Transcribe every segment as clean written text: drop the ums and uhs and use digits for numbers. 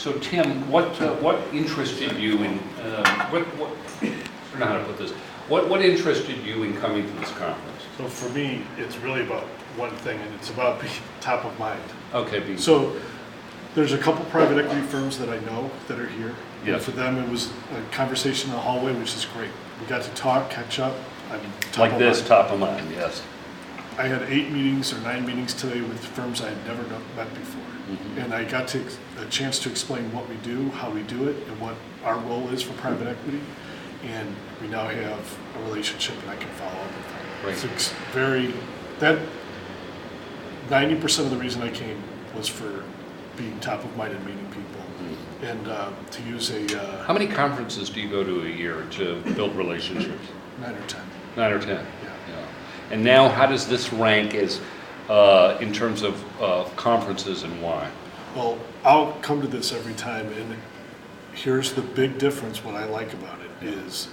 So Tim, what interested you in, I don't know how to put this, what interested you in coming to this conference? So for me, it's really about one thing, and it's about being top of mind. Okay, So there's a couple private equity firms that I know that are here. Yeah. And for them, it was a conversation in the hallway, which is great. We got to talk, catch up. I'm top Like of this, mind. top of mind, yes. I had 8 meetings or 9 meetings today with firms I had never met before. Mhm. And I got a chance to explain what we do, how we do it, and what our role is for private equity. And we now have a relationship, and I can follow up with them. Right. It's very, that 90% of the reason I came was for being top of mind and meeting people. Mm. And to use a How many conferences do you go to a year to build relationships? 9 or 10. 9 or 10? Yeah. And now, how does this rank as, in terms of conferences and why? Well, I'll come to this every time, and here's the big difference. What I like about it is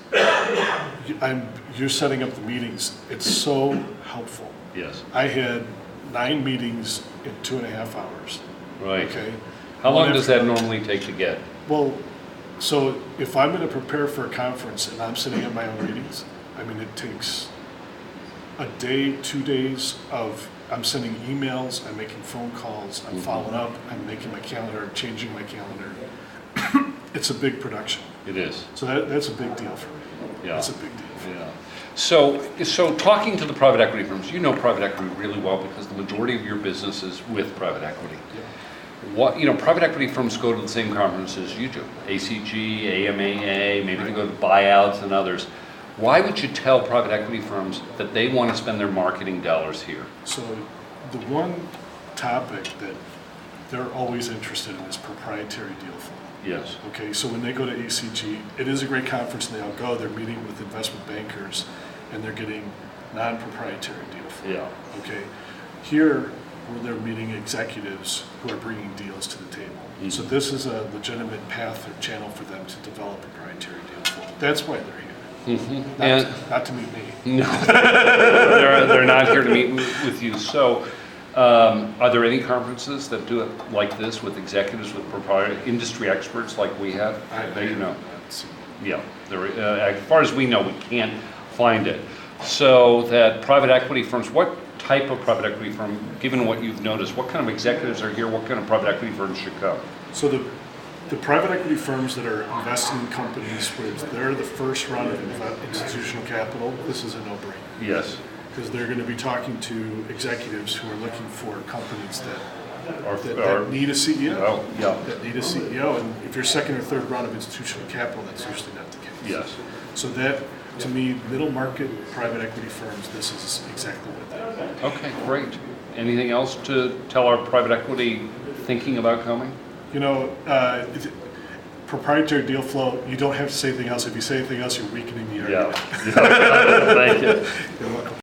you're setting up the meetings. It's so helpful. Yes. I had 9 meetings in 2.5 hours. Right. Okay. How One long does after- that normally take to get? Well, so if I'm going to prepare for a conference and I'm sitting in my own meetings, I mean, it takes a day, 2 days of, I'm sending emails, I'm making phone calls, I'm following up, I'm making my calendar, I'm changing my calendar. It's a big production. It is. So that's a big deal for me. Yeah. That's a big deal. Yeah. So talking to the private equity firms, you know private equity really well because the majority of your business is with private equity. Yeah. Private equity firms go to the same conferences you do, ACG, AMAA, maybe they go to buyouts and others. Why would you tell private equity firms that they want to spend their marketing dollars here? So the one topic that they're always interested in is proprietary deal flow. Yes. Okay, so when they go to ACG, it is a great conference, and they all go, they're meeting with investment bankers, and they're getting non-proprietary deal flow. Yeah. Okay, here, where they're meeting executives who are bringing deals to the table. Mhm. So this is a legitimate path or channel for them to develop proprietary deal flow. That's why they're here. Mm-hmm. Not to meet me. No, they're not here to meet with you. So, are there any conferences that do it like this with executives, with proprietary industry experts like we have? Yeah. As far as we know, we can't find it. So that private equity firms, what type of private equity firm, given what you've noticed, what kind of executives are here? What kind of private equity firms should come? So the private equity firms that are investing in companies where they're the first round of institutional capital, this is a no-brainer. Yes. Because they're going to be talking to executives who are looking for companies that Or need a CEO. Oh, yeah. That need a CEO, and if you're second or third round of institutional capital, that's usually not the case. Yes. So that, to me, middle market private equity firms, this is exactly what they are. Okay, great. Anything else to tell our private equity thinking about coming? Proprietary deal flow, you don't have to say anything else. If you say anything else, you're weakening the argument. Yeah. Thank you. You're welcome.